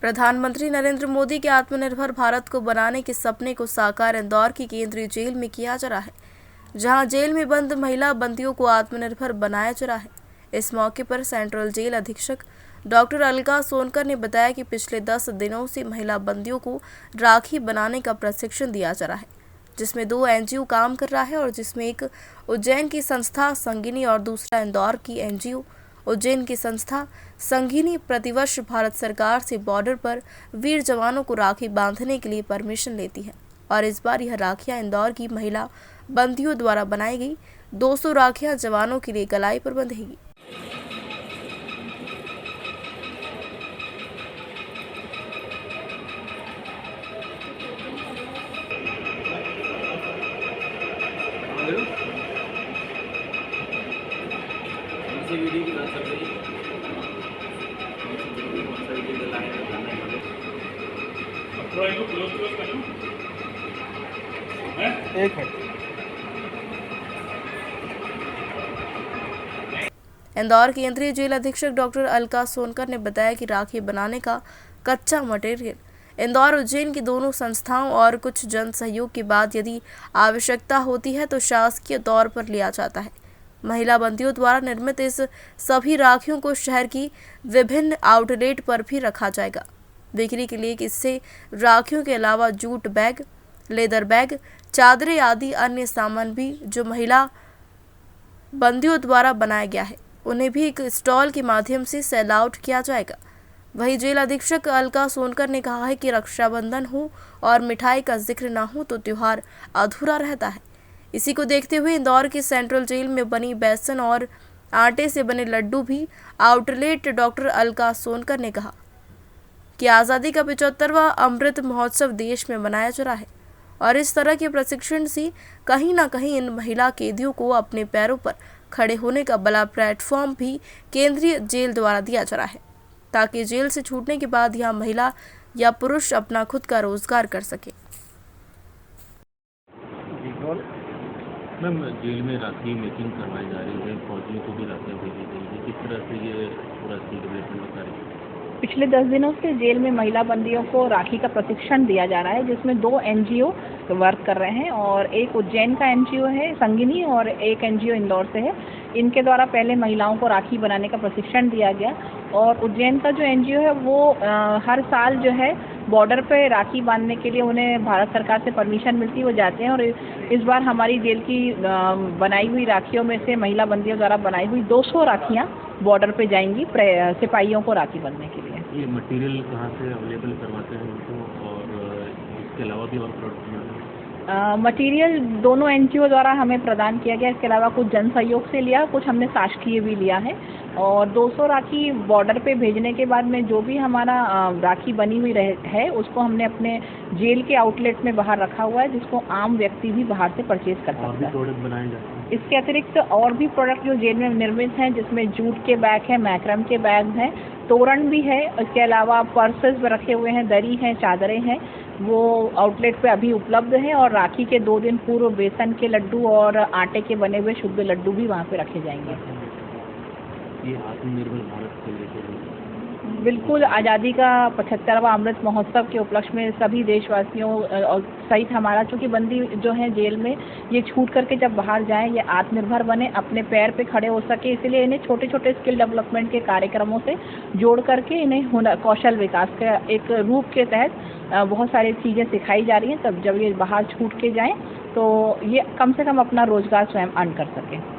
प्रधानमंत्री नरेंद्र मोदी के आत्मनिर्भर भारत को बनाने के सपने को साकार इंदौर की केंद्रीय जेल में किया जा रहा है, जहां जेल में बंद महिला बंदियों को आत्मनिर्भर बनाया जा रहा है। इस मौके पर सेंट्रल जेल अधीक्षक डॉक्टर अलका सोनकर ने बताया कि पिछले 10 दिनों से महिला बंदियों को राखी बनाने का प्रशिक्षण दिया जा रहा है, जिसमें 2 एनजीओ काम कर रहा है और जिसमें एक उज्जैन की संस्था संगिनी और दूसरा इंदौर की एनजीओ उज्जैन की संस्था संगिनी प्रतिवर्ष भारत सरकार से बॉर्डर पर वीर जवानों को राखी बांधने के लिए परमिशन लेती है और इस बार यह राखियां इंदौर की महिला बंदियों द्वारा बनाई गई 200 राखियां जवानों के लिए कलाई पर बंधेगी। इंदौर केंद्रीय जेल अधीक्षक डॉक्टर अलका सोनकर ने बताया कि राखी बनाने का कच्चा मटेरियल इंदौर उज्जैन की दोनों संस्थाओं और कुछ जन सहयोग के बाद यदि आवश्यकता होती है तो शासकीय तौर पर लिया जाता है। महिला बंदियों द्वारा निर्मित इस सभी राखियों को शहर की विभिन्न आउटलेट पर भी रखा जाएगा बिक्री के लिए। इससे राखियों के अलावा जूट बैग, लेदर बैग, चादरें आदि अन्य सामान भी जो महिला बंदियों द्वारा बनाया गया है उन्हें भी एक स्टॉल के माध्यम से सेल आउट किया जाएगा। वहीं जेल अधीक्षक अलका सोनकर ने कहा है कि रक्षाबंधन हो और मिठाई का जिक्र ना हो तो त्योहार अधूरा रहता है। इसी को देखते हुए इंदौर के सेंट्रल जेल में बनी बेसन और आटे से बने लड्डू भी आउटलेट डॉक्टर अलका सोनकर ने कहा कि आज़ादी का 75वां अमृत महोत्सव देश में मनाया जा रहा है और इस तरह के प्रशिक्षण से कहीं ना कहीं इन महिला कैदियों को अपने पैरों पर खड़े होने का बड़ा प्लेटफॉर्म भी केंद्रीय जेल द्वारा दिया जा रहा है, ताकि जेल से छूटने के बाद यह महिला या पुरुष अपना खुद का रोजगार कर सके। मैम, जेल में राखी मेकिंग करवाई जा रही है, फौजियों को भी राखियाँ भेजी गई है, किस तरह से ये पूरा सेलिब्रेशन होता है? पिछले 10 दिनों से जेल में महिला बंदियों को राखी का प्रशिक्षण दिया जा रहा है, जिसमें 2 एनजीओ वर्क कर रहे हैं और एक उज्जैन का एनजीओ है संगिनी और एक एनजीओ इंदौर से है। इनके द्वारा पहले महिलाओं को राखी बनाने का प्रशिक्षण दिया गया और उज्जैन का जो एनजीओ है वो हर साल जो है बॉर्डर पे राखी बांधने के लिए उन्हें भारत सरकार से परमिशन मिलती है, वो जाते हैं और इस बार हमारी जेल की बनाई हुई राखियों में से महिला बंदियों द्वारा बनाई हुई 200 राखियाँ बॉर्डर पे जाएंगी सिपाहियों को राखी बांधने के लिए। ये मटेरियल कहाँ से अवेलेबल करवाते हैं उनको और इसके अलावा भी और प्रोडक्ट मटेरियल दोनों एनजीओ द्वारा हमें प्रदान किया गया। इसके अलावा कुछ जन सहयोग से लिया, कुछ हमने शासकीय भी लिया है और 200 राखी बॉर्डर पे भेजने के बाद में जो भी हमारा राखी बनी हुई है उसको हमने अपने जेल के आउटलेट में बाहर रखा हुआ है, जिसको आम व्यक्ति भी बाहर से परचेज कर सकता है। प्रोडक्ट बनाए जाते हैं इसके अतिरिक्त और भी प्रोडक्ट जो जेल में निर्मित हैं, जिसमें जूट के बैग हैं, मैक्रम के बैग हैं, तोरण भी है। इसके अलावा पर्सेस रखे हुए हैं, दरी हैं, चादरें हैं, वो आउटलेट पे अभी उपलब्ध हैं और राखी के 2 दिन पूर्व बेसन के लड्डू और आटे के बने हुए शुद्ध लड्डू भी वहाँ पे रखे जाएंगे। ये आत्मनिर्भर भारत के लिए बिल्कुल आज़ादी का 75वां अमृत महोत्सव के उपलक्ष्य में सभी देशवासियों और सहित हमारा, चूँकि बंदी जो है जेल में, ये छूट करके जब बाहर जाएं, ये आत्मनिर्भर बने, अपने पैर पे खड़े हो सके, इसलिए इन्हें छोटे छोटे स्किल डेवलपमेंट के कार्यक्रमों से जोड़ करके इन्हें हुनर कौशल विकास के एक रूप के तहत बहुत सारी चीज़ें सिखाई जा रही हैं। तब जब ये बाहर छूट के जाएँ तो ये कम से कम अपना रोजगार स्वयं अर्न कर सकें।